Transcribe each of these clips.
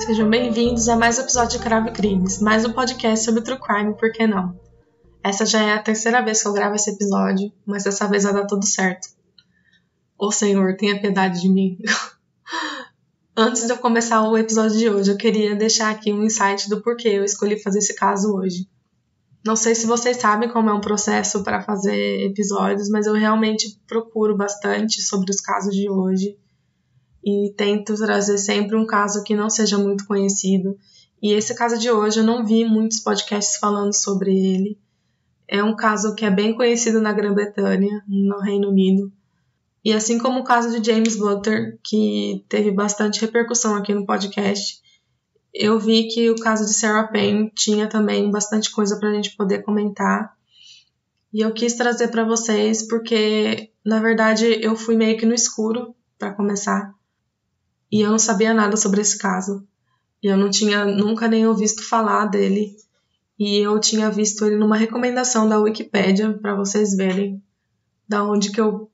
Sejam bem-vindos a mais um episódio de Cravo e Crimes, mais um podcast sobre True Crime, por que não? Essa já é a terceira vez que eu gravo esse episódio, mas dessa vez vai dar tudo certo. Ô Senhor, tenha piedade de mim. Antes de eu começar o episódio de hoje, eu queria deixar aqui um insight do porquê eu escolhi fazer esse caso hoje. Não sei se vocês sabem como é um processo para fazer episódios, mas eu realmente procuro bastante sobre os casos de hoje e tento trazer sempre um caso que não seja muito conhecido. E esse caso de hoje eu não vi muitos podcasts falando sobre ele. É um caso que é bem conhecido na Grã-Bretanha, no Reino Unido. E assim como o caso de James Butler, que teve bastante repercussão aqui no podcast, eu vi que o caso de Sarah Payne tinha também bastante coisa para a gente poder comentar. E eu quis trazer para vocês porque, na verdade, eu fui meio que no escuro para começar. E eu não sabia nada sobre esse caso. E eu não tinha nunca nem ouvido falar dele. E eu tinha visto ele numa recomendação da Wikipédia, para vocês verem da onde que eu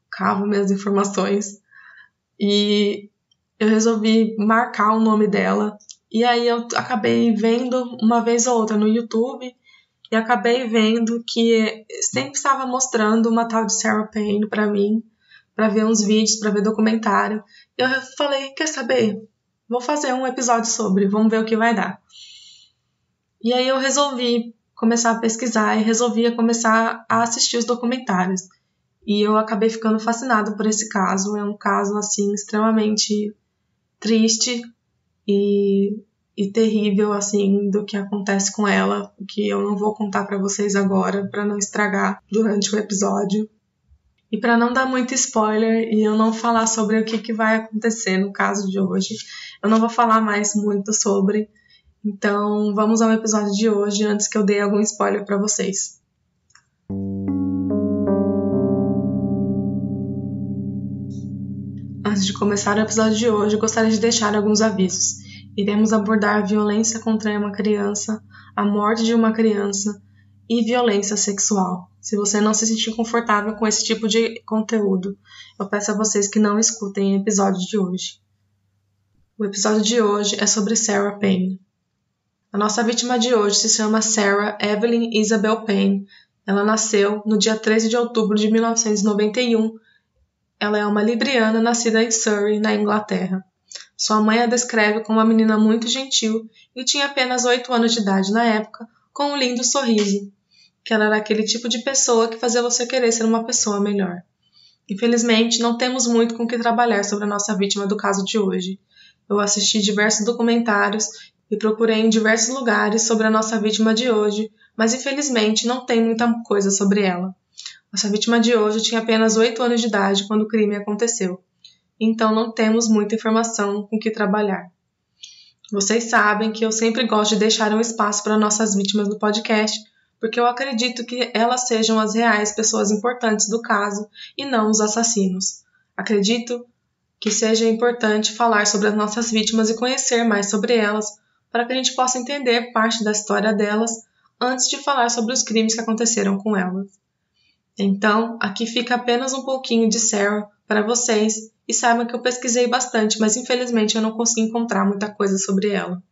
cavo minhas informações. E eu resolvi marcar o nome dela. E aí eu acabei vendo uma vez ou outra no YouTube. E acabei vendo que sempre estava mostrando uma tal de Sarah Payne para mim, para ver uns vídeos, para ver documentário. E eu falei, quer saber? Vou fazer um episódio sobre, vamos ver o que vai dar. E aí eu resolvi começar a pesquisar e resolvi começar a assistir os documentários. E eu acabei ficando fascinada por esse caso. É um caso, assim, extremamente triste e terrível, assim, do que acontece com ela, que eu não vou contar para vocês agora, para não estragar durante o episódio. E para não dar muito spoiler e eu não falar sobre o que vai acontecer no caso de hoje, eu não vou falar mais muito sobre. Então, vamos ao episódio de hoje, antes que eu dê algum spoiler para vocês. Antes de começar o episódio de hoje, eu gostaria de deixar alguns avisos. Iremos abordar violência contra uma criança, a morte de uma criança e violência sexual. Se você não se sentir confortável com esse tipo de conteúdo, eu peço a vocês que não escutem o episódio de hoje. O episódio de hoje é sobre Sarah Payne. A nossa vítima de hoje se chama Sarah Evelyn Isabel Payne. Ela nasceu no dia 13 de outubro de 1991. Ela é uma libriana nascida em Surrey, na Inglaterra. Sua mãe a descreve como uma menina muito gentil e tinha apenas 8 anos de idade na época, com um lindo sorriso, que ela era aquele tipo de pessoa que fazia você querer ser uma pessoa melhor. Infelizmente, não temos muito com o que trabalhar sobre a nossa vítima do caso de hoje. Eu assisti diversos documentários e procurei em diversos lugares sobre a nossa vítima de hoje, mas infelizmente não tem muita coisa sobre ela. Nossa vítima de hoje tinha apenas 8 anos de idade quando o crime aconteceu. Então não temos muita informação com que trabalhar. Vocês sabem que eu sempre gosto de deixar um espaço para nossas vítimas no podcast, porque eu acredito que elas sejam as reais pessoas importantes do caso e não os assassinos. Acredito que seja importante falar sobre as nossas vítimas e conhecer mais sobre elas, para que a gente possa entender parte da história delas antes de falar sobre os crimes que aconteceram com elas. Então, aqui fica apenas um pouquinho de Sarah para vocês e saibam que eu pesquisei bastante, mas infelizmente eu não consegui encontrar muita coisa sobre ela.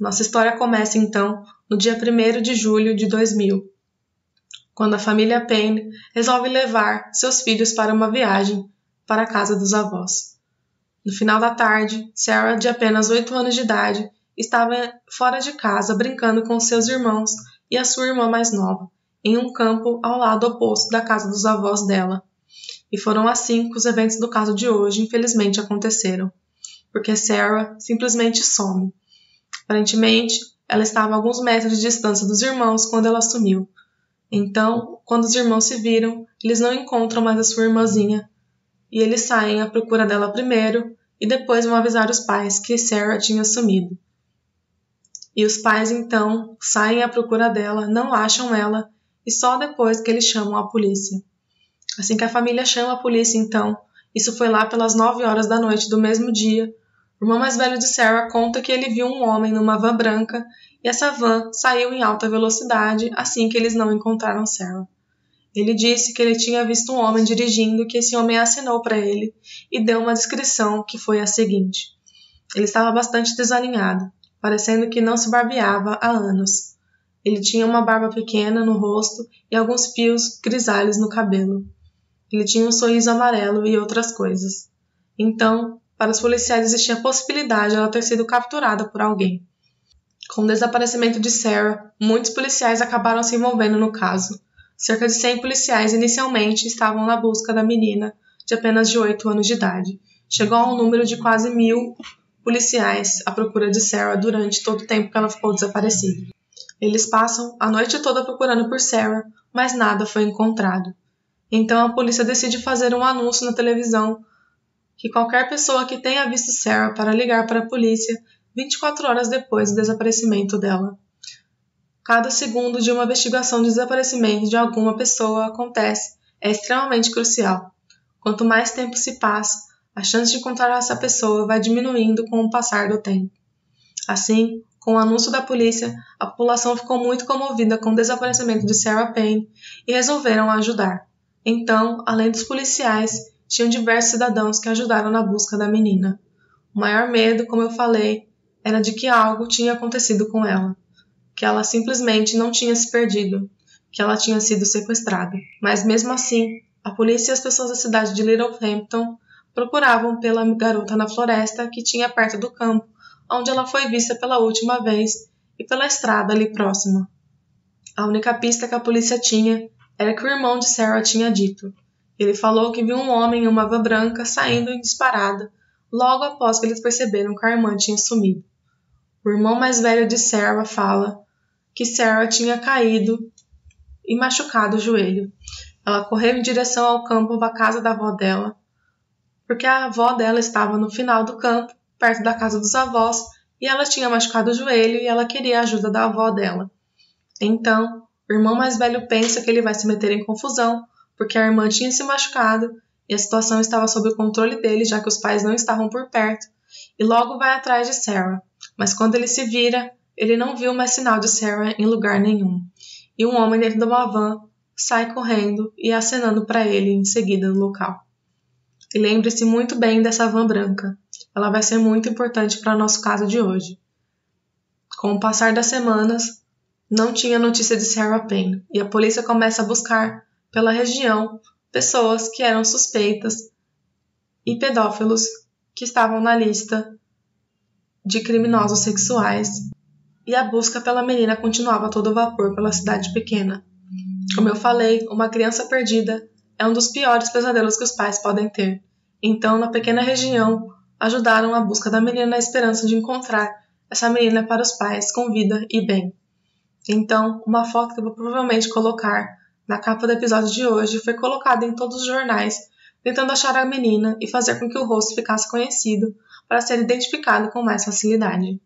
Nossa história começa então no dia 1º de julho de 2000, quando a família Payne resolve levar seus filhos para uma viagem para a casa dos avós. No final da tarde, Sarah, de apenas 8 anos de idade, estava fora de casa brincando com seus irmãos e a sua irmã mais nova, em um campo ao lado oposto da casa dos avós dela. E foram assim que os eventos do caso de hoje infelizmente aconteceram, porque Sarah simplesmente some. Aparentemente, ela estava a alguns metros de distância dos irmãos quando ela sumiu. Então, quando os irmãos se viram, eles não encontram mais a sua irmãzinha, e eles saem à procura dela primeiro e depois vão avisar os pais que Sarah tinha sumido. E os pais então saem à procura dela, não acham ela, e só depois que eles chamam a polícia. Assim que a família chama a polícia, então, isso foi lá pelas 9 horas da noite do mesmo dia, o irmão mais velho de Sarah conta que ele viu um homem numa van branca e essa van saiu em alta velocidade assim que eles não encontraram Sarah. Ele disse que ele tinha visto um homem dirigindo e que esse homem acenou para ele e deu uma descrição que foi a seguinte. Ele estava bastante desalinhado, parecendo que não se barbeava há anos. Ele tinha uma barba pequena no rosto e alguns fios grisalhos no cabelo. Ele tinha um sorriso amarelo e outras coisas. Então, para os policiais existia a possibilidade de ela ter sido capturada por alguém. Com o desaparecimento de Sarah, muitos policiais acabaram se envolvendo no caso. Cerca de 100 policiais inicialmente estavam na busca da menina de apenas de 8 anos de idade. Chegou a um número de quase 1.000 policiais à procura de Sarah durante todo o tempo que ela ficou desaparecida. Eles passam a noite toda procurando por Sarah, mas nada foi encontrado. Então a polícia decide fazer um anúncio na televisão que qualquer pessoa que tenha visto Sarah para ligar para a polícia 24 horas depois do desaparecimento dela. Cada segundo de uma investigação de desaparecimento de alguma pessoa acontece é extremamente crucial. Quanto mais tempo se passa, a chance de encontrar essa pessoa vai diminuindo com o passar do tempo. Assim, com o anúncio da polícia, a população ficou muito comovida com o desaparecimento de Sarah Payne e resolveram ajudar. Então, além dos policiais, tinham diversos cidadãos que ajudaram na busca da menina. O maior medo, como eu falei, era de que algo tinha acontecido com ela, que ela simplesmente não tinha se perdido, que ela tinha sido sequestrada. Mas mesmo assim, a polícia e as pessoas da cidade de Littlehampton procuravam pela garota na floresta que tinha perto do campo, onde ela foi vista pela última vez, e pela estrada ali próxima. A única pista que a polícia tinha era que o irmão de Sarah tinha dito. Ele falou que viu um homem em uma van branca saindo em disparada, logo após que eles perceberam que a irmã tinha sumido. O irmão mais velho de Sarah fala que Sarah tinha caído e machucado o joelho. Ela correu em direção ao campo da casa da avó dela, porque a avó dela estava no final do campo, perto da casa dos avós, e ela tinha machucado o joelho e ela queria a ajuda da avó dela. Então, o irmão mais velho pensa que ele vai se meter em confusão, porque a irmã tinha se machucado e a situação estava sob o controle dele, já que os pais não estavam por perto, e logo vai atrás de Sarah. Mas quando ele se vira, ele não viu mais sinal de Sarah em lugar nenhum. E um homem dentro de uma van sai correndo e acenando para ele em seguida do local. E lembre-se muito bem dessa van branca. Ela vai ser muito importante para o nosso caso de hoje. Com o passar das semanas, não tinha notícia de Sarah Payne e a polícia começa a buscar pela região pessoas que eram suspeitas e pedófilos que estavam na lista de criminosos sexuais, e a busca pela menina continuava a todo vapor pela cidade pequena. Como eu falei, uma criança perdida é um dos piores pesadelos que os pais podem ter. Então, na pequena região, ajudaram a busca da menina na esperança de encontrar essa menina para os pais com vida e bem. Então, uma foto que eu vou provavelmente colocar na capa do episódio de hoje foi colocada em todos os jornais, tentando achar a menina e fazer com que o rosto ficasse conhecido para ser identificado com mais facilidade.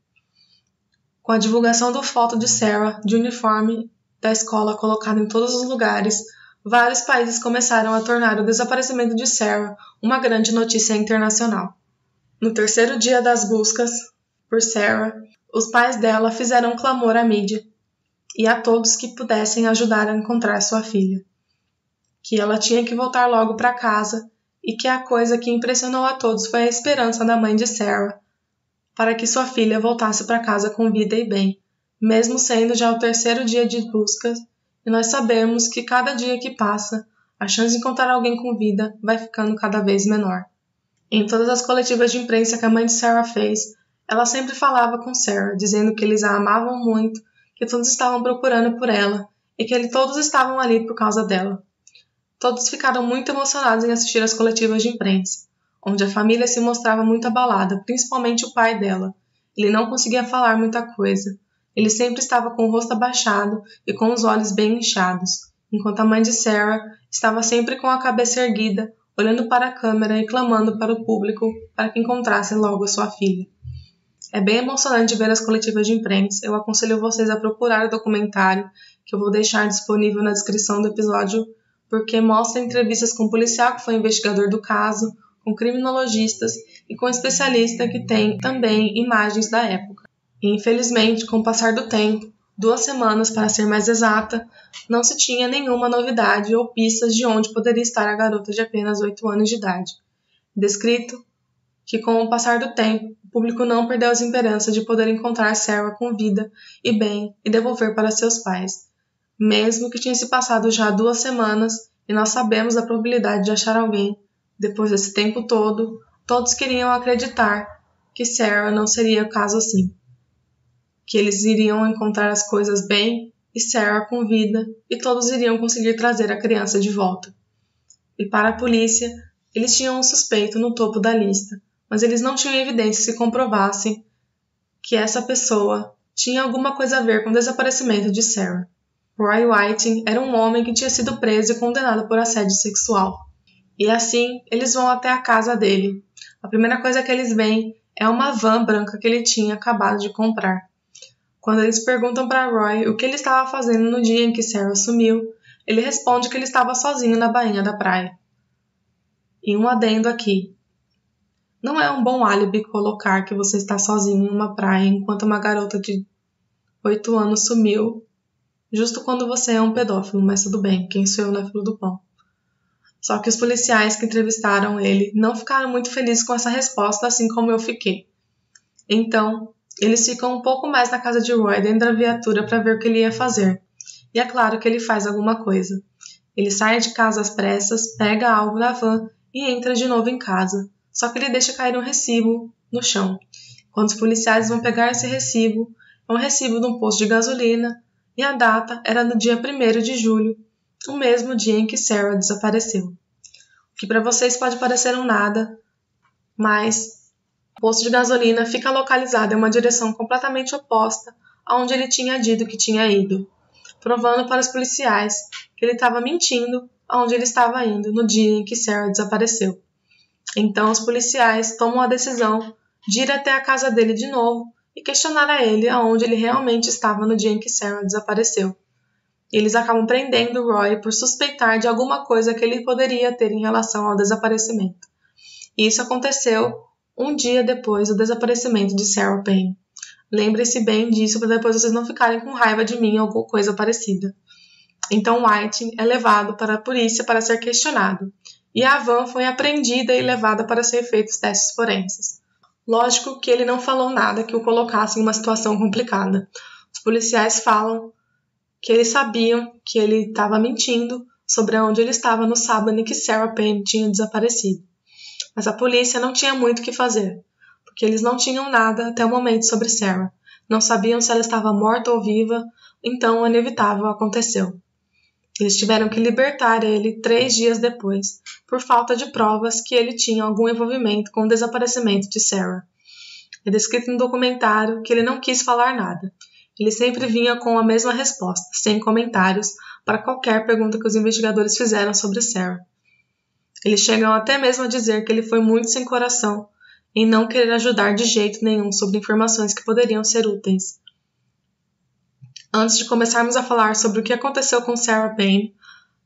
Com a divulgação da foto de Sarah de uniforme da escola colocada em todos os lugares, vários países começaram a tornar o desaparecimento de Sarah uma grande notícia internacional. No terceiro dia das buscas por Sarah, os pais dela fizeram um clamor à mídia e a todos que pudessem ajudar a encontrar sua filha, que ela tinha que voltar logo para casa e que a coisa que impressionou a todos foi a esperança da mãe de Sarah para que sua filha voltasse para casa com vida e bem, mesmo sendo já o terceiro dia de buscas, e nós sabemos que cada dia que passa, a chance de encontrar alguém com vida vai ficando cada vez menor. Em todas as coletivas de imprensa que a mãe de Sarah fez, ela sempre falava com Sarah, dizendo que eles a amavam muito, que todos estavam procurando por ela e que todos estavam ali por causa dela. Todos ficaram muito emocionados em assistir às coletivas de imprensa, onde a família se mostrava muito abalada, principalmente o pai dela. Ele não conseguia falar muita coisa. Ele sempre estava com o rosto abaixado e com os olhos bem inchados, enquanto a mãe de Sarah estava sempre com a cabeça erguida, olhando para a câmera e clamando para o público para que encontrasse logo a sua filha. É bem emocionante ver as coletivas de imprensa. Eu aconselho vocês a procurar o documentário, que eu vou deixar disponível na descrição do episódio, porque mostra entrevistas com o policial que foi investigador do caso, com criminologistas e com especialista que tem também imagens da época. E, infelizmente, com o passar do tempo, 2 semanas para ser mais exata, não se tinha nenhuma novidade ou pistas de onde poderia estar a garota de apenas 8 anos de idade. Descrito que com o passar do tempo, o público não perdeu as esperanças de poder encontrar Sarah com vida e bem e devolver para seus pais. Mesmo que tinha se passado já 2 semanas e nós sabemos da probabilidade de achar alguém, depois desse tempo todo, todos queriam acreditar que Sarah não seria o caso assim. Que eles iriam encontrar as coisas bem e Sarah com vida e todos iriam conseguir trazer a criança de volta. E para a polícia, eles tinham um suspeito no topo da lista, mas eles não tinham evidências que comprovassem que essa pessoa tinha alguma coisa a ver com o desaparecimento de Sarah. Roy Whiting era um homem que tinha sido preso e condenado por assédio sexual. E assim, eles vão até a casa dele. A primeira coisa que eles veem é uma van branca que ele tinha acabado de comprar. Quando eles perguntam para Roy o que ele estava fazendo no dia em que Sarah sumiu, ele responde que ele estava sozinho na bainha da praia. E um adendo aqui. Não é um bom álibi colocar que você está sozinho em uma praia enquanto uma garota de 8 anos sumiu justo quando você é um pedófilo, mas tudo bem, quem sou eu na fila do pão. Só que os policiais que entrevistaram ele não ficaram muito felizes com essa resposta, assim como eu fiquei. Então, eles ficam um pouco mais na casa de Roy dentro da viatura para ver o que ele ia fazer. E é claro que ele faz alguma coisa. Ele sai de casa às pressas, pega algo da van e entra de novo em casa. Só que ele deixa cair um recibo no chão. Quando os policiais vão pegar esse recibo, é um recibo de um posto de gasolina e a data era no dia 1º de julho, o mesmo dia em que Sarah desapareceu. O que para vocês pode parecer um nada, mas o posto de gasolina fica localizado em uma direção completamente oposta aonde ele tinha dito que tinha ido, provando para os policiais que ele estava mentindo aonde ele estava indo no dia em que Sarah desapareceu. Então os policiais tomam a decisão de ir até a casa dele de novo e questionar a ele aonde ele realmente estava no dia em que Sarah desapareceu. Eles acabam prendendo Roy por suspeitar de alguma coisa que ele poderia ter em relação ao desaparecimento. E isso aconteceu um dia depois do desaparecimento de Sarah Payne. Lembre-se bem disso para depois vocês não ficarem com raiva de mim ou alguma coisa parecida. Então Whiting é levado para a polícia para ser questionado, e a van foi apreendida e levada para ser feitos testes forenses. Lógico que ele não falou nada que o colocasse em uma situação complicada. Os policiais falam que eles sabiam que ele estava mentindo sobre onde ele estava no sábado em que Sarah Payne tinha desaparecido. Mas a polícia não tinha muito o que fazer, porque eles não tinham nada até o momento sobre Sarah. Não sabiam se ela estava morta ou viva, então o inevitável aconteceu. Eles tiveram que libertar ele 3 dias depois, por falta de provas que ele tinha algum envolvimento com o desaparecimento de Sarah. É descrito no documentário que ele não quis falar nada. Ele sempre vinha com a mesma resposta, sem comentários, para qualquer pergunta que os investigadores fizeram sobre Sarah. Eles chegam até mesmo a dizer que ele foi muito sem coração em não querer ajudar de jeito nenhum sobre informações que poderiam ser úteis. Antes de começarmos a falar sobre o que aconteceu com Sarah Payne,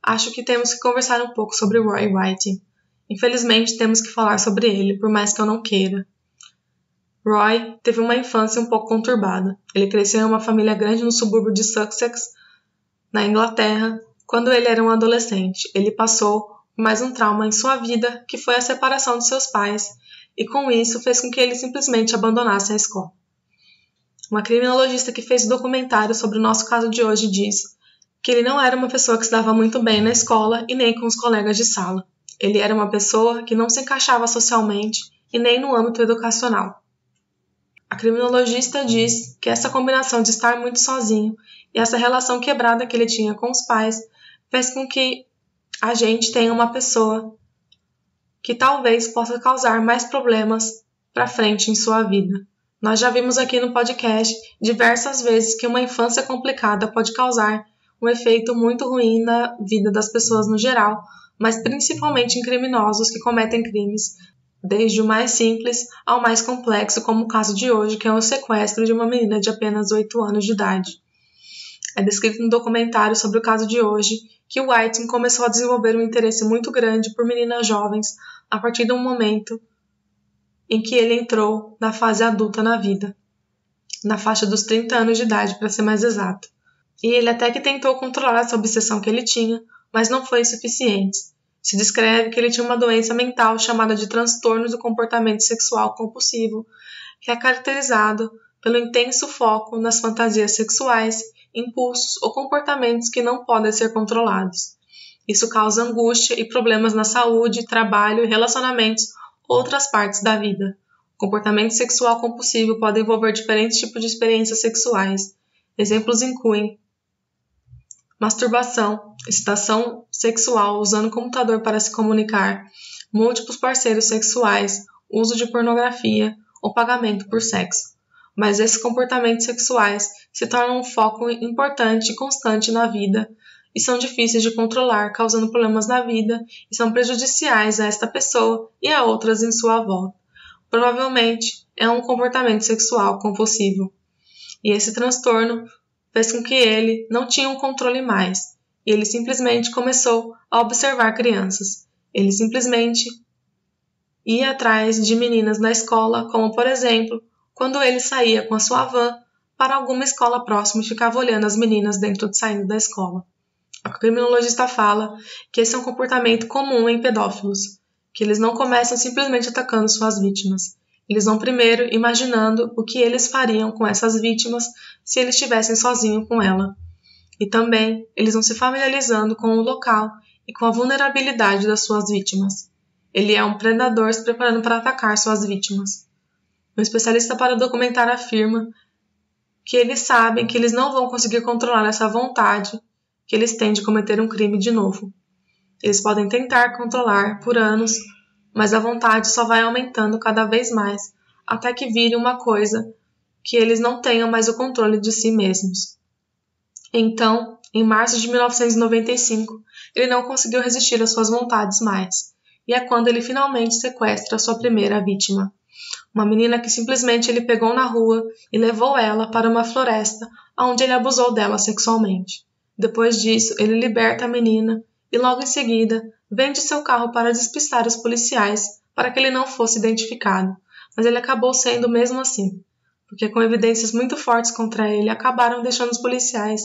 acho que temos que conversar um pouco sobre Roy Whiting. Infelizmente, temos que falar sobre ele, por mais que eu não queira. Roy teve uma infância um pouco conturbada. Ele cresceu em uma família grande no subúrbio de Sussex, na Inglaterra, quando ele era um adolescente. Ele passou por mais um trauma em sua vida, que foi a separação de seus pais, e com isso fez com que ele simplesmente abandonasse a escola. Uma criminologista que fez o documentário sobre o nosso caso de hoje diz que ele não era uma pessoa que se dava muito bem na escola e nem com os colegas de sala. Ele era uma pessoa que não se encaixava socialmente e nem no âmbito educacional. A criminologista diz que essa combinação de estar muito sozinho e essa relação quebrada que ele tinha com os pais fez com que a gente tenha uma pessoa que talvez possa causar mais problemas para frente em sua vida. Nós já vimos aqui no podcast diversas vezes que uma infância complicada pode causar um efeito muito ruim na vida das pessoas no geral, mas principalmente em criminosos que cometem crimes, desde o mais simples ao mais complexo, como o caso de hoje, que é o sequestro de uma menina de apenas 8 anos de idade. É descrito no documentário sobre o caso de hoje que Whiting começou a desenvolver um interesse muito grande por meninas jovens a partir do momento em que ele entrou na fase adulta na vida, na faixa dos 30 anos de idade, para ser mais exato. E ele até que tentou controlar essa obsessão que ele tinha, mas não foi suficiente. Se descreve que ele tinha uma doença mental chamada de transtorno do comportamento sexual compulsivo, que é caracterizado pelo intenso foco nas fantasias sexuais, impulsos ou comportamentos que não podem ser controlados. Isso causa angústia e problemas na saúde, trabalho, relacionamentos ou outras partes da vida. O comportamento sexual compulsivo pode envolver diferentes tipos de experiências sexuais. Exemplos incluem masturbação, excitação sexual usando o computador para se comunicar, múltiplos parceiros sexuais, uso de pornografia ou pagamento por sexo. Mas esses comportamentos sexuais se tornam um foco importante e constante na vida e são difíceis de controlar, causando problemas na vida e são prejudiciais a esta pessoa e a outras em sua volta. Provavelmente é um comportamento sexual compulsivo. E esse transtorno fez com que ele não tinha um controle mais, e ele simplesmente começou a observar crianças. Ele simplesmente ia atrás de meninas na escola, como por exemplo, quando ele saía com a sua van para alguma escola próxima e ficava olhando as meninas saindo da escola. A criminologista fala que esse é um comportamento comum em pedófilos, que eles não começam simplesmente atacando suas vítimas. Eles vão primeiro imaginando o que eles fariam com essas vítimas se eles estivessem sozinhos com ela. E também eles vão se familiarizando com o local e com a vulnerabilidade das suas vítimas. Ele é um predador se preparando para atacar suas vítimas. Um especialista para documentar afirma que eles sabem que eles não vão conseguir controlar essa vontade que eles têm de cometer um crime de novo. Eles podem tentar controlar por anos, mas a vontade só vai aumentando cada vez mais, até que vire uma coisa que eles não tenham mais o controle de si mesmos. Então, em março de 1995, ele não conseguiu resistir às suas vontades mais, e é quando ele finalmente sequestra sua primeira vítima. Uma menina que simplesmente ele pegou na rua e levou ela para uma floresta, onde ele abusou dela sexualmente. Depois disso, ele liberta a menina e logo em seguida vende seu carro para despistar os policiais para que ele não fosse identificado, mas ele acabou sendo mesmo assim, porque com evidências muito fortes contra ele acabaram deixando os policiais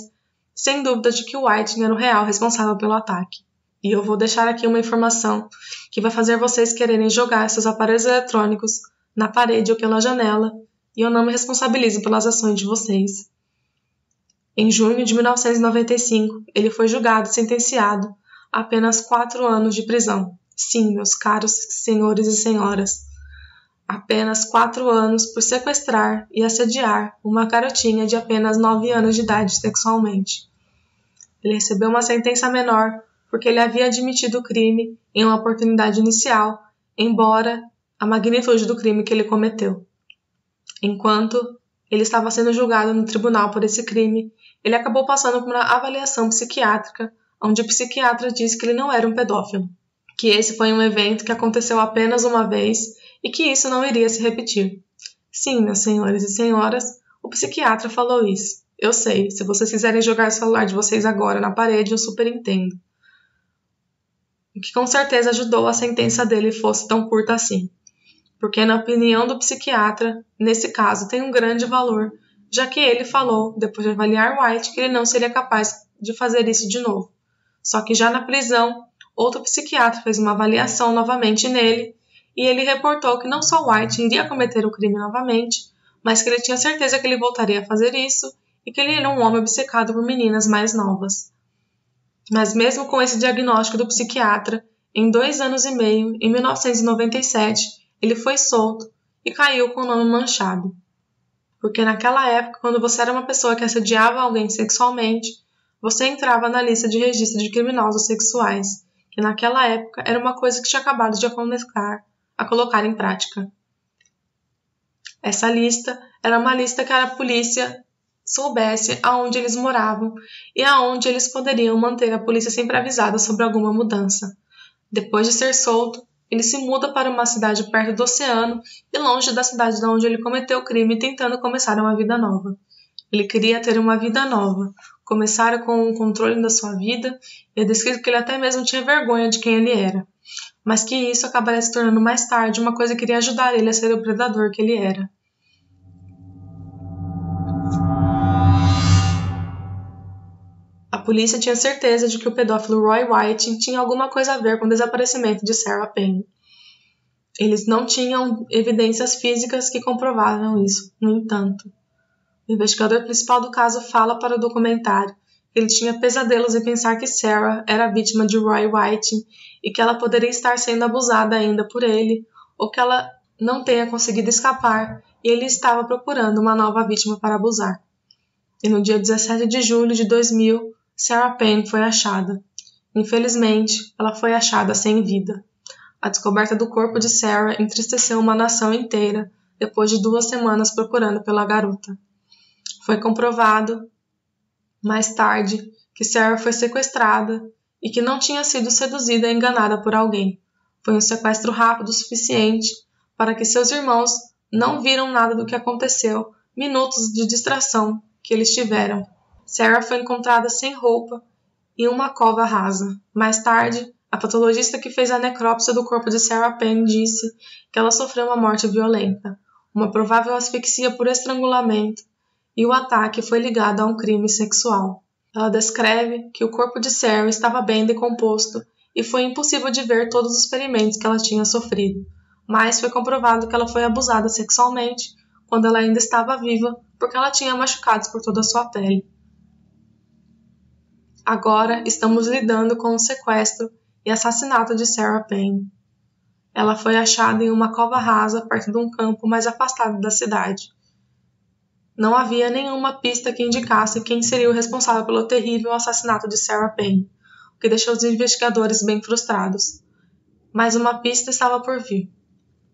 sem dúvida de que o White era o real responsável pelo ataque. E eu vou deixar aqui uma informação que vai fazer vocês quererem jogar seus aparelhos eletrônicos na parede ou pela janela, e eu não me responsabilizo pelas ações de vocês. Em junho de 1995, ele foi julgado e sentenciado a apenas 4 anos de prisão. Sim, meus caros senhores e senhoras, apenas 4 anos por sequestrar e assediar uma garotinha de apenas 9 anos de idade sexualmente. Ele recebeu uma sentença menor porque ele havia admitido o crime em uma oportunidade inicial, embora a magnitude do crime que ele cometeu. Enquanto ele estava sendo julgado no tribunal por esse crime, ele acabou passando por uma avaliação psiquiátrica, onde o psiquiatra disse que ele não era um pedófilo, que esse foi um evento que aconteceu apenas uma vez e que isso não iria se repetir. Sim, meus senhores e senhoras, o psiquiatra falou isso. Eu sei, se vocês quiserem jogar o celular de vocês agora na parede, eu super entendo. O que com certeza ajudou a sentença dele fosse tão curta assim. Porque, na opinião do psiquiatra, nesse caso tem um grande valor, já que ele falou, depois de avaliar White, que ele não seria capaz de fazer isso de novo. Só que já na prisão, outro psiquiatra fez uma avaliação novamente nele, e ele reportou que não só White iria cometer o crime novamente, mas que ele tinha certeza que ele voltaria a fazer isso, e que ele era um homem obcecado por meninas mais novas. Mas mesmo com esse diagnóstico do psiquiatra, em 2 anos e meio, em 1997, ele foi solto e caiu com o nome manchado. Porque naquela época, quando você era uma pessoa que assediava alguém sexualmente, você entrava na lista de registro de criminosos sexuais, que naquela época era uma coisa que tinha acabado de começar a colocar em prática. Essa lista era uma lista que a polícia soubesse aonde eles moravam e aonde eles poderiam manter a polícia sempre avisada sobre alguma mudança. Depois de ser solto, ele se muda para uma cidade perto do oceano e longe da cidade de onde ele cometeu o crime, tentando começar uma vida nova. Ele queria ter uma vida nova, começar com o controle da sua vida, e é descrito que ele até mesmo tinha vergonha de quem ele era, mas que isso acabaria se tornando mais tarde uma coisa que iria ajudar ele a ser o predador que ele era. polícia tinha certeza de que o pedófilo Roy White tinha alguma coisa a ver com o desaparecimento de Sarah Payne. Eles não tinham evidências físicas que comprovavam isso, no entanto. O investigador principal do caso fala para o documentário que ele tinha pesadelos em pensar que Sarah era vítima de Roy White e que ela poderia estar sendo abusada ainda por ele, ou que ela não tenha conseguido escapar e ele estava procurando uma nova vítima para abusar. E no dia 17 de julho de 2000, Sarah Payne foi achada. Infelizmente, ela foi achada sem vida. A descoberta do corpo de Sarah entristeceu uma nação inteira depois de 2 semanas procurando pela garota. Foi comprovado, mais tarde, que Sarah foi sequestrada e que não tinha sido seduzida e enganada por alguém. Foi um sequestro rápido o suficiente para que seus irmãos não viram nada do que aconteceu, minutos de distração que eles tiveram. Sarah foi encontrada sem roupa em uma cova rasa. Mais tarde, a patologista que fez a necrópsia do corpo de Sarah Payne disse que ela sofreu uma morte violenta, uma provável asfixia por estrangulamento, e o ataque foi ligado a um crime sexual. Ela descreve que o corpo de Sarah estava bem decomposto e foi impossível de ver todos os ferimentos que ela tinha sofrido, mas foi comprovado que ela foi abusada sexualmente quando ela ainda estava viva, porque ela tinha machucados por toda a sua pele. Agora estamos lidando com o sequestro e assassinato de Sarah Payne. Ela foi achada em uma cova rasa perto de um campo mais afastado da cidade. Não havia nenhuma pista que indicasse quem seria o responsável pelo terrível assassinato de Sarah Payne, o que deixou os investigadores bem frustrados. Mas uma pista estava por vir,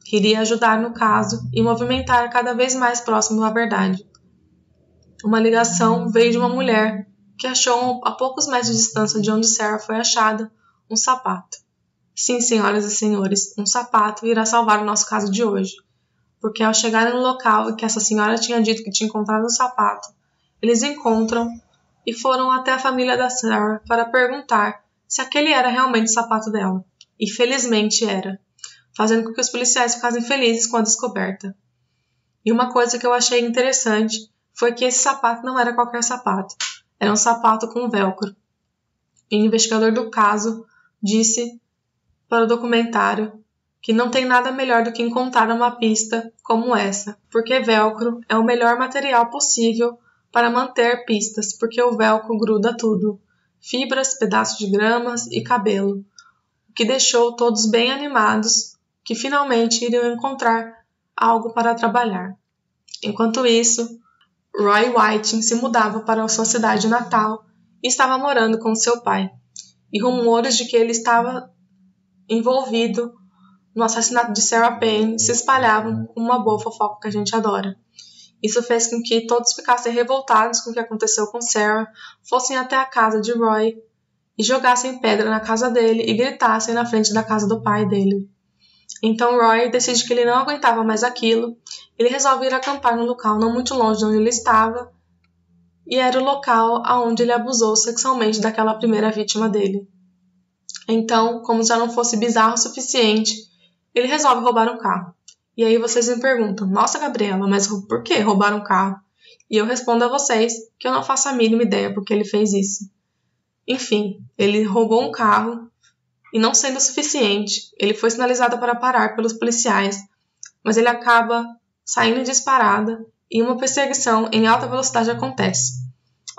que iria ajudar no caso e movimentar cada vez mais próximo da verdade. Uma ligação veio de uma mulher que achou a poucos metros de distância de onde Sarah foi achada um sapato. Sim, senhoras e senhores, um sapato irá salvar o nosso caso de hoje, porque ao chegarem no local em que essa senhora tinha dito que tinha encontrado o sapato, eles encontram e foram até a família da Sarah para perguntar se aquele era realmente o sapato dela. E felizmente era, fazendo com que os policiais ficassem felizes com a descoberta. E uma coisa que eu achei interessante foi que esse sapato não era qualquer sapato, era um sapato com velcro. E o investigador do caso disse para o documentário que não tem nada melhor do que encontrar uma pista como essa, porque velcro é o melhor material possível para manter pistas, porque o velcro gruda tudo, fibras, pedaços de gramas e cabelo, o que deixou todos bem animados, que finalmente iriam encontrar algo para trabalhar. Enquanto isso, Roy White se mudava para a sua cidade natal e estava morando com seu pai, e rumores de que ele estava envolvido no assassinato de Sarah Payne se espalhavam como uma boa fofoca que a gente adora. Isso fez com que todos ficassem revoltados com o que aconteceu com Sarah, fossem até a casa de Roy e jogassem pedra na casa dele e gritassem na frente da casa do pai dele. Então Roy decide que ele não aguentava mais aquilo, ele resolve ir acampar num local não muito longe de onde ele estava, e era o local onde ele abusou sexualmente daquela primeira vítima dele. Então, como já não fosse bizarro o suficiente, ele resolve roubar um carro. E aí vocês me perguntam, nossa Gabriela, mas por que roubar um carro? E eu respondo a vocês que eu não faço a mínima ideia porque ele fez isso. Enfim, ele roubou um carro e não sendo o suficiente, ele foi sinalizado para parar pelos policiais, mas ele acaba saindo disparada e uma perseguição em alta velocidade acontece,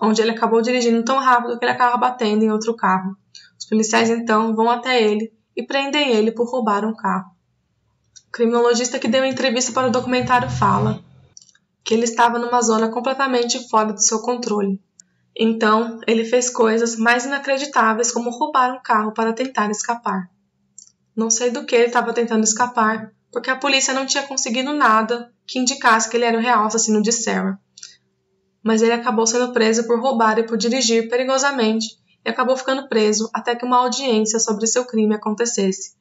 onde ele acabou dirigindo tão rápido que ele acaba batendo em outro carro. Os policiais então vão até ele e prendem ele por roubar um carro. O criminologista que deu entrevista para o documentário fala que ele estava numa zona completamente fora do seu controle. Então, ele fez coisas mais inacreditáveis como roubar um carro para tentar escapar. Não sei do que ele estava tentando escapar, porque a polícia não tinha conseguido nada que indicasse que ele era o real assassino de Sarah. Mas ele acabou sendo preso por roubar e por dirigir perigosamente e acabou ficando preso até que uma audiência sobre seu crime acontecesse.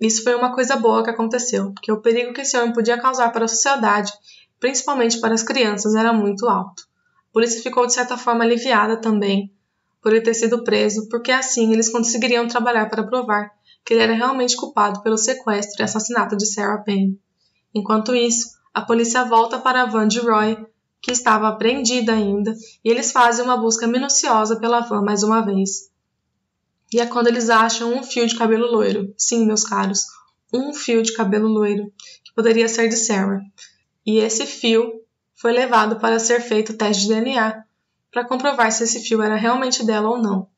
Isso foi uma coisa boa que aconteceu, porque o perigo que esse homem podia causar para a sociedade, principalmente para as crianças, era muito alto. A polícia ficou de certa forma aliviada também por ele ter sido preso, porque assim eles conseguiriam trabalhar para provar que ele era realmente culpado pelo sequestro e assassinato de Sarah Payne. Enquanto isso, a polícia volta para a van de Roy que estava apreendida ainda, e eles fazem uma busca minuciosa pela van mais uma vez. E é quando eles acham um fio de cabelo loiro. Sim, meus caros, um fio de cabelo loiro, que poderia ser de Sarah. E esse fio foi levado para ser feito o teste de DNA, para comprovar se esse fio era realmente dela ou não.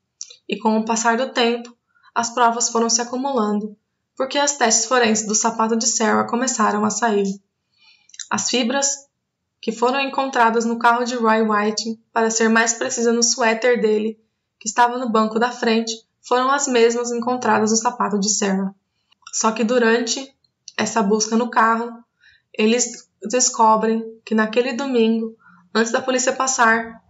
E com o passar do tempo, as provas foram se acumulando, porque os testes forenses do sapato de Sarah começaram a sair. As fibras que foram encontradas no carro de Roy White, para ser mais precisa no suéter dele, que estava no banco da frente, foram as mesmas encontradas no sapato de Sarah. Só que durante essa busca no carro, eles descobrem que naquele domingo, antes da polícia passar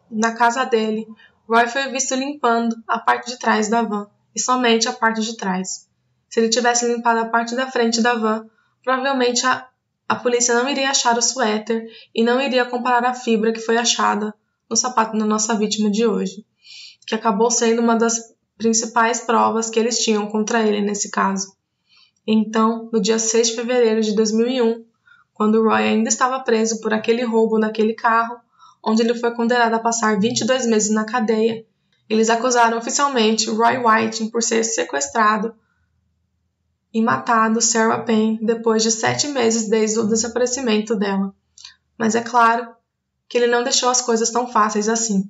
na casa dele, Roy foi visto limpando a parte de trás da van, e somente a parte de trás. Se ele tivesse limpado a parte da frente da van, provavelmente a polícia não iria achar o suéter e não iria comparar a fibra que foi achada no sapato da nossa vítima de hoje, que acabou sendo uma das principais provas que eles tinham contra ele nesse caso. Então, no dia 6 de fevereiro de 2001, quando Roy ainda estava preso por aquele roubo naquele carro, onde ele foi condenado a passar 22 meses na cadeia, eles acusaram oficialmente Roy White por ser sequestrado e matado Sarah Payne depois de 7 meses desde o desaparecimento dela. Mas é claro que ele não deixou as coisas tão fáceis assim.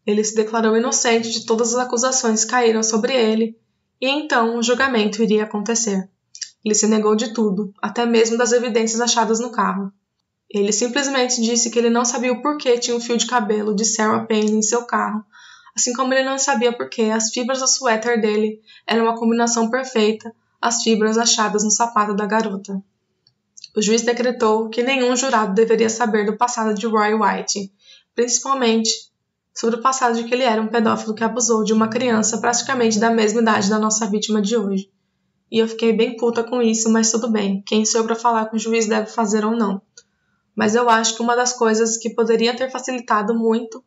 Ele se declarou inocente de todas as acusações que caíram sobre ele, e então o julgamento iria acontecer. Ele se negou de tudo, até mesmo das evidências achadas no carro. Ele simplesmente disse que ele não sabia o porquê tinha um fio de cabelo de Sarah Payne em seu carro, assim como ele não sabia porquê as fibras do suéter dele eram uma combinação perfeita às fibras achadas no sapato da garota. O juiz decretou que nenhum jurado deveria saber do passado de Roy White, principalmente sobre o passado de que ele era um pedófilo que abusou de uma criança praticamente da mesma idade da nossa vítima de hoje. E eu fiquei bem puta com isso, mas tudo bem, quem sou eu para falar que o juiz deve fazer ou não? Mas eu acho que uma das coisas que poderia ter facilitado muito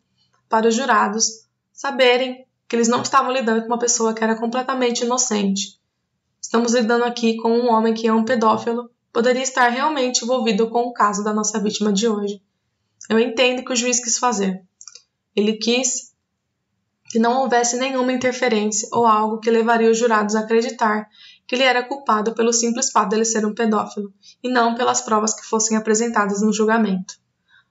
para os jurados saberem que eles não estavam lidando com uma pessoa que era completamente inocente. Estamos lidando aqui com um homem que é um pedófilo, poderia estar realmente envolvido com o caso da nossa vítima de hoje. Eu entendo o que o juiz quis fazer. Ele quis que não houvesse nenhuma interferência ou algo que levaria os jurados a acreditar que ele era culpado pelo simples fato de ele ser um pedófilo, e não pelas provas que fossem apresentadas no julgamento.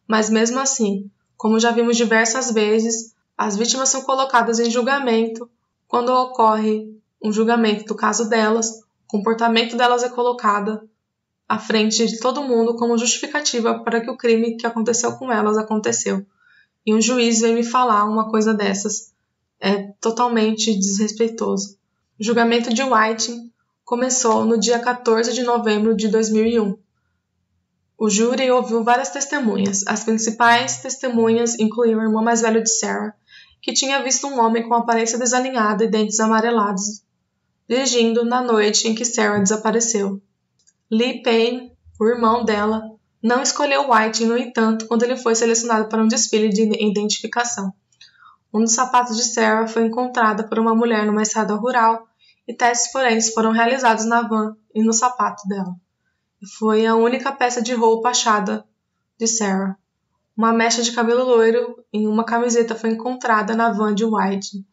Mas mesmo assim, como já vimos diversas vezes, as vítimas são colocadas em julgamento quando ocorre um julgamento do caso delas, o comportamento delas é colocado à frente de todo mundo como justificativa para que o crime que aconteceu com elas aconteceu. E um juiz vem me falar uma coisa dessas. É totalmente desrespeitoso. O julgamento de White começou no dia 14 de novembro de 2001. O júri ouviu várias testemunhas. As principais testemunhas incluíam o irmão mais velho de Sarah, que tinha visto um homem com aparência desalinhada e dentes amarelados, dirigindo na noite em que Sarah desapareceu. Lee Payne, o irmão dela, não escolheu White, no entanto, quando ele foi selecionado para um desfile de identificação. Um dos sapatos de Sarah foi encontrado por uma mulher numa estrada rural e testes forenses foram realizados na van e no sapato dela. Foi a única peça de roupa achada de Sarah. Uma mecha de cabelo loiro em uma camiseta foi encontrada na van de White.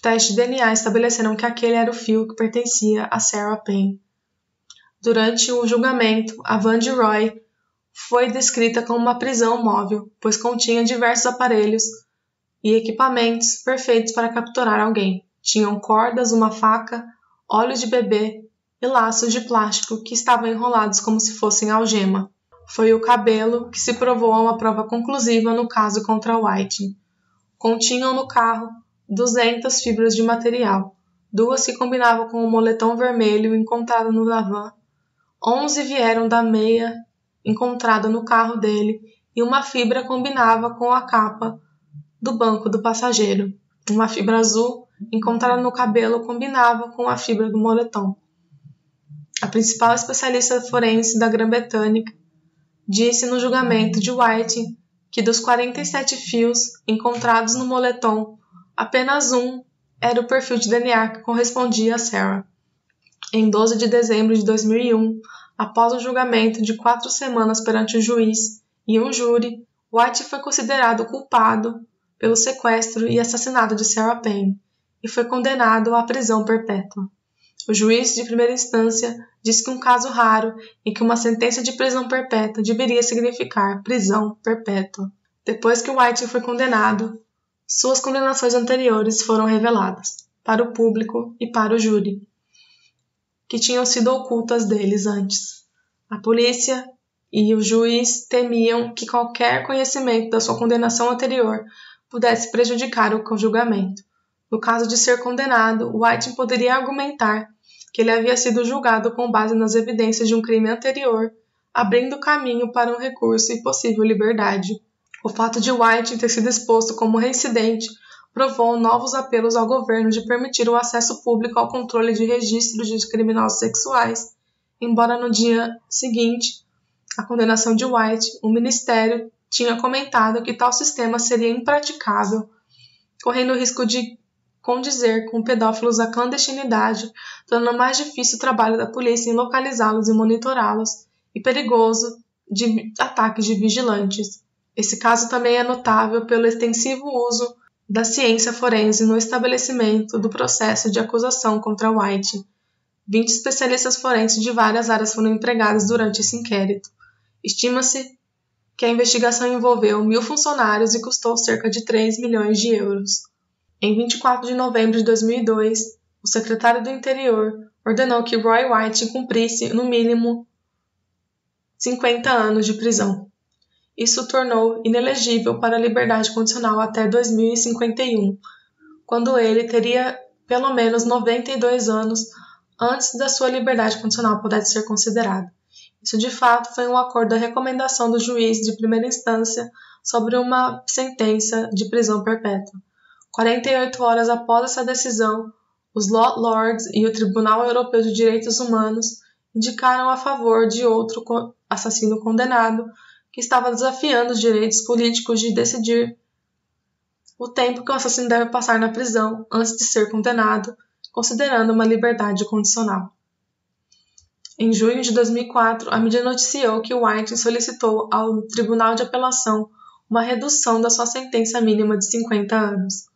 Testes de DNA estabeleceram que aquele era o fio que pertencia a Sarah Payne. Durante o julgamento, a van de Roy foi descrita como uma prisão móvel, pois continha diversos aparelhos e equipamentos perfeitos para capturar alguém. Tinham cordas, uma faca, óleo de bebê e laços de plástico que estavam enrolados como se fossem algema. Foi o cabelo que se provou uma prova conclusiva no caso contra White. Continham no carro 200 fibras de material, 2 que combinavam com o moletom vermelho encontrado no van, 11 vieram da meia encontrada no carro dele e uma fibra combinava com a capa do banco do passageiro. Uma fibra azul encontrada no cabelo combinava com a fibra do moletom. A principal especialista forense da Grã-Bretanha disse no julgamento de White que dos 47 fios encontrados no moletom, apenas um era o perfil de DNA que correspondia a Sarah. Em 12 de dezembro de 2001, Após um julgamento de 4 semanas perante o juiz e um júri, White foi considerado culpado pelo sequestro e assassinato de Sarah Payne e foi condenado à prisão perpétua. O juiz de primeira instância disse que um caso raro em que uma sentença de prisão perpétua deveria significar prisão perpétua. Depois que White foi condenado, suas condenações anteriores foram reveladas para o público e para o júri, que tinham sido ocultas deles antes. A polícia e o juiz temiam que qualquer conhecimento da sua condenação anterior pudesse prejudicar o julgamento. No caso de ser condenado, White poderia argumentar que ele havia sido julgado com base nas evidências de um crime anterior, abrindo caminho para um recurso e possível liberdade. O fato de White ter sido exposto como reincidente provou novos apelos ao governo de permitir o acesso público ao controle de registros de criminosos sexuais, embora no dia seguinte à condenação de White, o ministério tinha comentado que tal sistema seria impraticável, correndo o risco de condizer com pedófilos à clandestinidade, tornando mais difícil o trabalho da polícia em localizá-los e monitorá-los, e perigoso de ataques de vigilantes. Esse caso também é notável pelo extensivo uso da ciência forense no estabelecimento do processo de acusação contra White. 20 especialistas forenses de várias áreas foram empregados durante esse inquérito. Estima-se que a investigação envolveu 1.000 funcionários e custou cerca de 3 milhões de euros. Em 24 de novembro de 2002, o secretário do Interior ordenou que Roy White cumprisse, no mínimo, 50 anos de prisão. Isso o tornou inelegível para a liberdade condicional até 2051, quando ele teria pelo menos 92 anos antes da sua liberdade condicional pudesse ser considerada. Isso, de fato, foi um acordo da recomendação do juiz de primeira instância sobre uma sentença de prisão perpétua. 48 horas após essa decisão, os Law Lords e o Tribunal Europeu de Direitos Humanos indicaram a favor de outro assassino condenado que estava desafiando os direitos políticos de decidir o tempo que o assassino deve passar na prisão antes de ser condenado, considerando uma liberdade condicional. Em junho de 2004, a mídia noticiou que White solicitou ao Tribunal de Apelação uma redução da sua sentença mínima de 50 anos.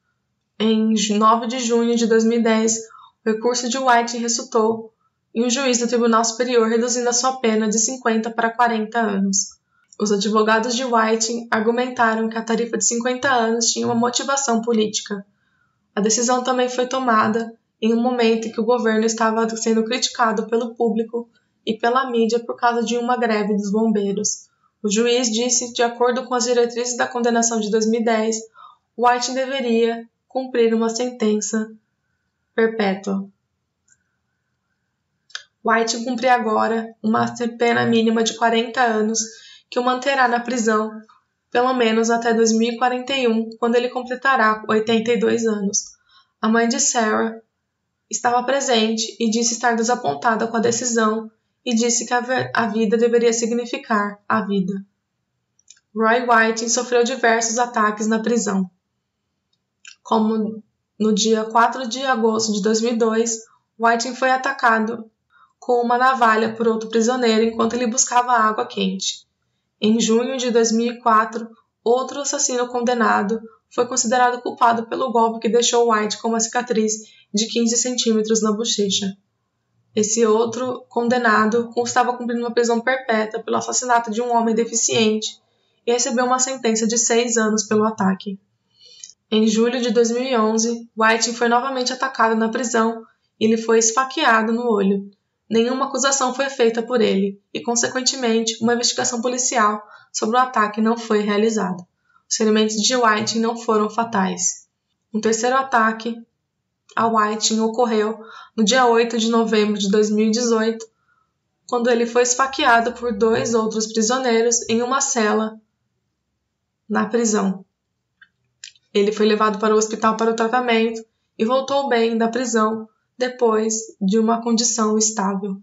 Em 9 de junho de 2010, o recurso de White resultou em um juiz do Tribunal Superior reduzindo a sua pena de 50 para 40 anos. Os advogados de White argumentaram que a tarifa de 50 anos tinha uma motivação política. A decisão também foi tomada em um momento em que o governo estava sendo criticado pelo público e pela mídia por causa de uma greve dos bombeiros. O juiz disse, de acordo com as diretrizes da condenação de 2010, White deveria cumprir uma sentença perpétua. White cumpre agora uma pena mínima de 40 anos que o manterá na prisão pelo menos até 2041, quando ele completará 82 anos. A mãe de Sarah estava presente e disse estar desapontada com a decisão e disse que a vida deveria significar a vida. Roy White sofreu diversos ataques na prisão, como no dia 4 de agosto de 2002, White foi atacado com uma navalha por outro prisioneiro enquanto ele buscava água quente. Em junho de 2004, outro assassino condenado foi considerado culpado pelo golpe que deixou White com uma cicatriz de 15 centímetros na bochecha. Esse outro condenado estava cumprindo uma prisão perpétua pelo assassinato de um homem deficiente e recebeu uma sentença de 6 anos pelo ataque. Em julho de 2011, White foi novamente atacado na prisão e ele foi esfaqueado no olho. Nenhuma acusação foi feita por ele e, consequentemente, uma investigação policial sobre o ataque não foi realizada. Os ferimentos de White não foram fatais. Um terceiro ataque a White ocorreu no dia 8 de novembro de 2018, quando ele foi esfaqueado por 2 outros prisioneiros em uma cela na prisão. Ele foi levado para o hospital para o tratamento e voltou bem da prisão depois de uma condição estável.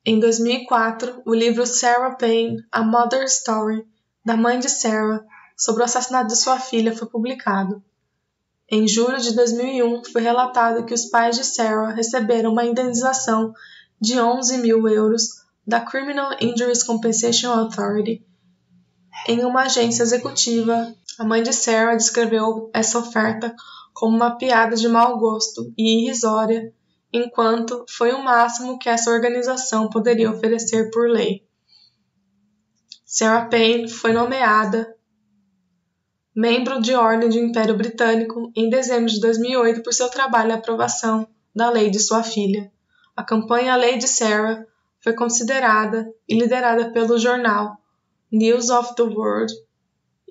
Em 2004, o livro Sarah Payne, A Mother Story, da mãe de Sarah, sobre o assassinato de sua filha, foi publicado. Em julho de 2001, foi relatado que os pais de Sarah receberam uma indenização de 11 mil euros da Criminal Injuries Compensation Authority. Em uma agência executiva, a mãe de Sarah descreveu essa oferta como uma piada de mau gosto e irrisória, enquanto foi o máximo que essa organização poderia oferecer por lei. Sarah Payne foi nomeada membro de Ordem do Império Britânico em dezembro de 2008 por seu trabalho e aprovação da lei de sua filha. A campanha Lei de Sarah foi considerada e liderada pelo jornal News of the World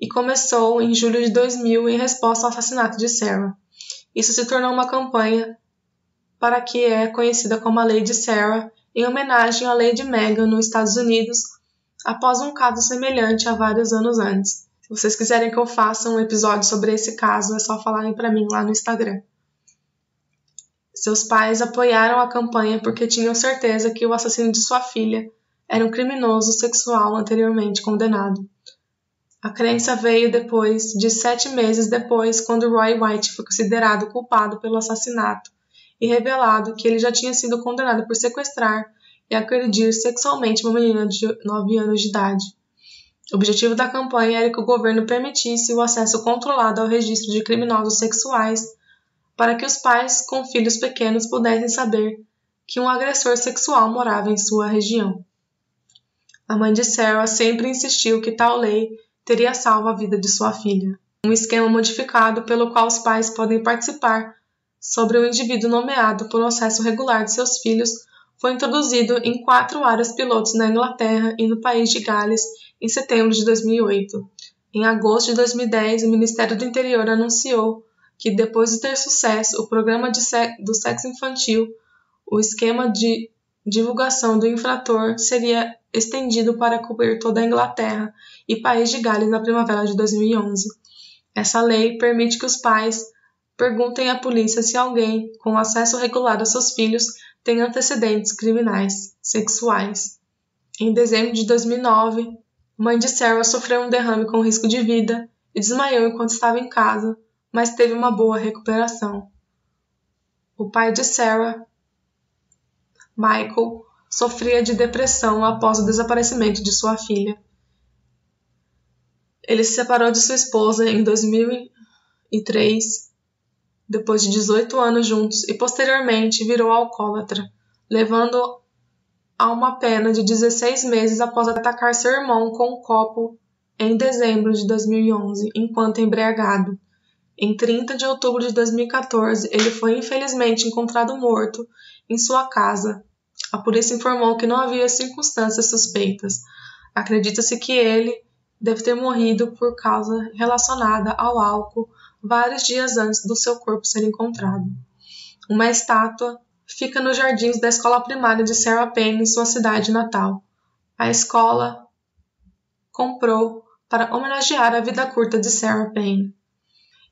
e começou em julho de 2000 em resposta ao assassinato de Sarah. Isso se tornou uma campanha para que é conhecida como a Lei de Sarah, em homenagem à Lei de Meghan nos Estados Unidos, após um caso semelhante há vários anos antes. Se vocês quiserem que eu faça um episódio sobre esse caso, é só falarem para mim lá no Instagram. Seus pais apoiaram a campanha porque tinham certeza que o assassino de sua filha era um criminoso sexual anteriormente condenado. A crença veio depois de 7 meses depois, quando Roy White foi considerado culpado pelo assassinato e revelado que ele já tinha sido condenado por sequestrar e agredir sexualmente uma menina de 9 anos de idade. O objetivo da campanha era que o governo permitisse o acesso controlado ao registro de criminosos sexuais para que os pais com filhos pequenos pudessem saber que um agressor sexual morava em sua região. A mãe de Sarah sempre insistiu que tal lei teria salvo a vida de sua filha. Um esquema modificado pelo qual os pais podem participar sobre o indivíduo nomeado por um acesso regular de seus filhos foi introduzido em 4 áreas pilotos na Inglaterra e no país de Gales em setembro de 2008. Em agosto de 2010, o Ministério do Interior anunciou que, depois de ter sucesso o programa do sexo infantil, o esquema de divulgação do infrator seria estendido para cobrir toda a Inglaterra e país de Gales na primavera de 2011. Essa lei permite que os pais perguntem à polícia se alguém com acesso regular a seus filhos tem antecedentes criminais sexuais. Em dezembro de 2009, a mãe de Sarah sofreu um derrame com risco de vida e desmaiou enquanto estava em casa, mas teve uma boa recuperação. O pai de Sarah, Michael, sofria de depressão após o desaparecimento de sua filha. Ele se separou de sua esposa em 2003, depois de 18 anos juntos, e posteriormente virou alcoólatra, levando a uma pena de 16 meses após atacar seu irmão com um copo em dezembro de 2011, enquanto embriagado. Em 30 de outubro de 2014, ele foi infelizmente encontrado morto em sua casa. A polícia informou que não havia circunstâncias suspeitas. Acredita-se que ele deve ter morrido por causa relacionada ao álcool vários dias antes do seu corpo ser encontrado. Uma estátua fica nos jardins da escola primária de Sarah Payne em sua cidade natal. A escola comprou para homenagear a vida curta de Sarah Payne.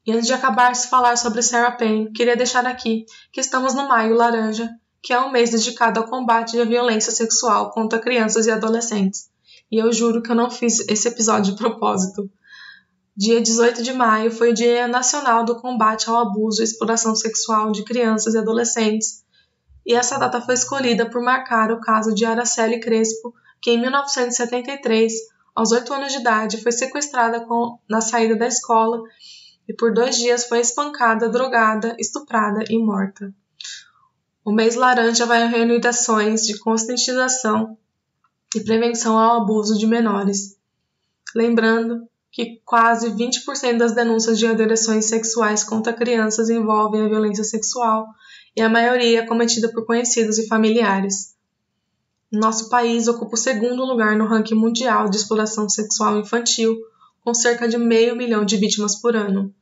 E antes de acabar de falar sobre Sarah Payne, queria deixar aqui que estamos no Maio Laranja, que é um mês dedicado ao combate à violência sexual contra crianças e adolescentes. E eu juro que eu não fiz esse episódio de propósito. Dia 18 de maio foi o Dia Nacional do Combate ao Abuso e Exploração Sexual de Crianças e Adolescentes, e essa data foi escolhida por marcar o caso de Araceli Crespo, que em 1973, aos 8 anos de idade, foi sequestrada na saída da escola e por 2 dias foi espancada, drogada, estuprada e morta. O mês laranja vai reunir ações de conscientização e prevenção ao abuso de menores. Lembrando que quase 20% das denúncias de agressões sexuais contra crianças envolvem a violência sexual e a maioria é cometida por conhecidos e familiares. Nosso país ocupa o 2º lugar no ranking mundial de exploração sexual infantil, com cerca de 500 mil de vítimas por ano.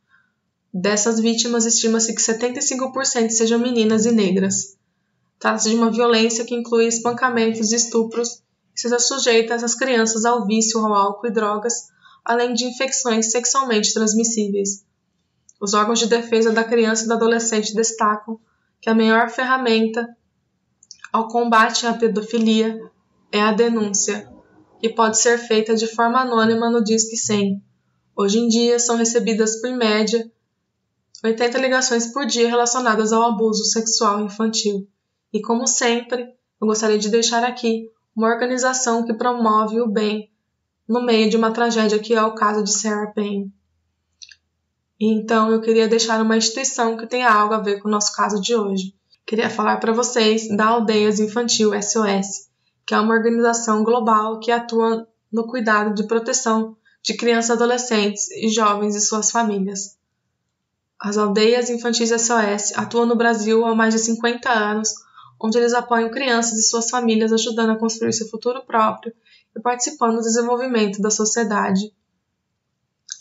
Dessas vítimas, estima-se que 75% sejam meninas e negras. Trata-se de uma violência que inclui espancamentos e estupros e seja sujeita essas crianças ao vício ao álcool e drogas, além de infecções sexualmente transmissíveis. Os órgãos de defesa da criança e do adolescente destacam que a melhor ferramenta ao combate à pedofilia é a denúncia, que pode ser feita de forma anônima no Disque 100. Hoje em dia, são recebidas por média 80 ligações por dia relacionadas ao abuso sexual infantil. E como sempre, eu gostaria de deixar aqui uma organização que promove o bem no meio de uma tragédia, que é o caso de Sarah Payne. Então eu queria deixar uma instituição que tenha algo a ver com o nosso caso de hoje. Queria falar para vocês da Aldeias Infantil SOS, que é uma organização global que atua no cuidado de proteção de crianças, adolescentes e jovens e suas famílias. As Aldeias Infantis SOS atuam no Brasil há mais de 50 anos, onde eles apoiam crianças e suas famílias, ajudando a construir seu futuro próprio e participando do desenvolvimento da sociedade.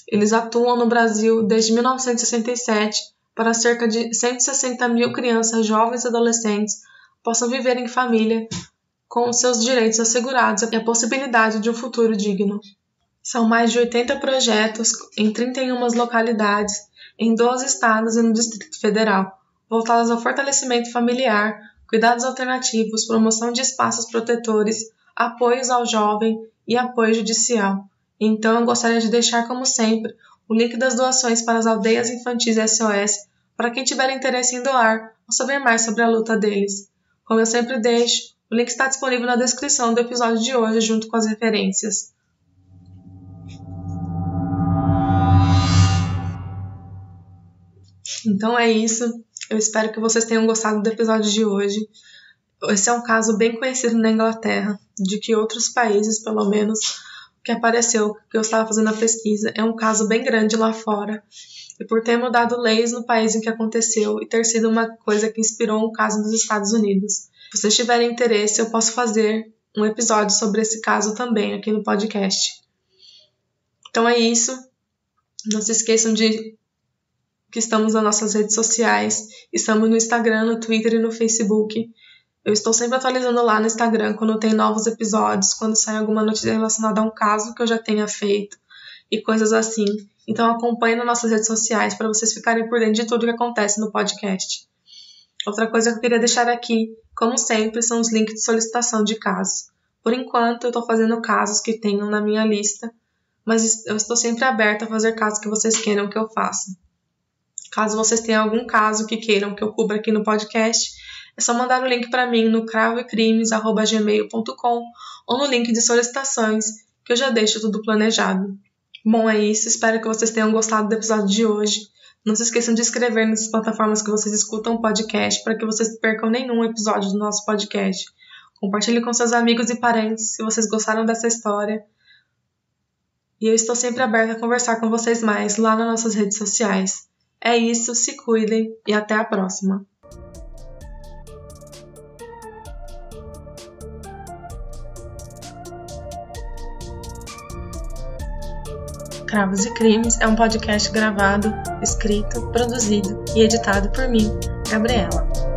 Eles atuam no Brasil desde 1967 para cerca de 160 mil crianças, jovens e adolescentes possam viver em família com seus direitos assegurados e a possibilidade de um futuro digno. São mais de 80 projetos em 31 localidades, em 12 estados e no Distrito Federal, voltados ao fortalecimento familiar, cuidados alternativos, promoção de espaços protetores, apoios ao jovem e apoio judicial. Então, eu gostaria de deixar, como sempre, o link das doações para as Aldeias Infantis SOS para quem tiver interesse em doar ou saber mais sobre a luta deles. Como eu sempre deixo, o link está disponível na descrição do episódio de hoje, junto com as referências. Então é isso, eu espero que vocês tenham gostado do episódio de hoje. Esse é um caso bem conhecido na Inglaterra, de que outros países, pelo menos, que apareceu, que eu estava fazendo a pesquisa, é um caso bem grande lá fora. E por ter mudado leis no país em que aconteceu e ter sido uma coisa que inspirou um caso dos Estados Unidos. Se vocês tiverem interesse, eu posso fazer um episódio sobre esse caso também aqui no podcast. Então é isso. Não se esqueçam de que estamos nas nossas redes sociais. Estamos no Instagram, no Twitter e no Facebook. Eu estou sempre atualizando lá no Instagram quando tem novos episódios, quando sai alguma notícia relacionada a um caso que eu já tenha feito e coisas assim. Então acompanhe nas nossas redes sociais para vocês ficarem por dentro de tudo que acontece no podcast. Outra coisa que eu queria deixar aqui, como sempre, são os links de solicitação de casos. Por enquanto, eu estou fazendo casos que tenham na minha lista, mas eu estou sempre aberta a fazer casos que vocês queiram que eu faça. Caso vocês tenham algum caso que queiram que eu cubra aqui no podcast, é só mandar o link para mim no cravoecrimes@gmail.com ou no link de solicitações, que eu já deixo tudo planejado. Bom, é isso. Espero que vocês tenham gostado do episódio de hoje. Não se esqueçam de inscrever nas plataformas que vocês escutam o podcast para que vocês não percam nenhum episódio do nosso podcast. Compartilhe com seus amigos e parentes se vocês gostaram dessa história. E eu estou sempre aberta a conversar com vocês mais lá nas nossas redes sociais. É isso, se cuidem e até a próxima. Cravos e Crimes é um podcast gravado, escrito, produzido e editado por mim, Gabriela.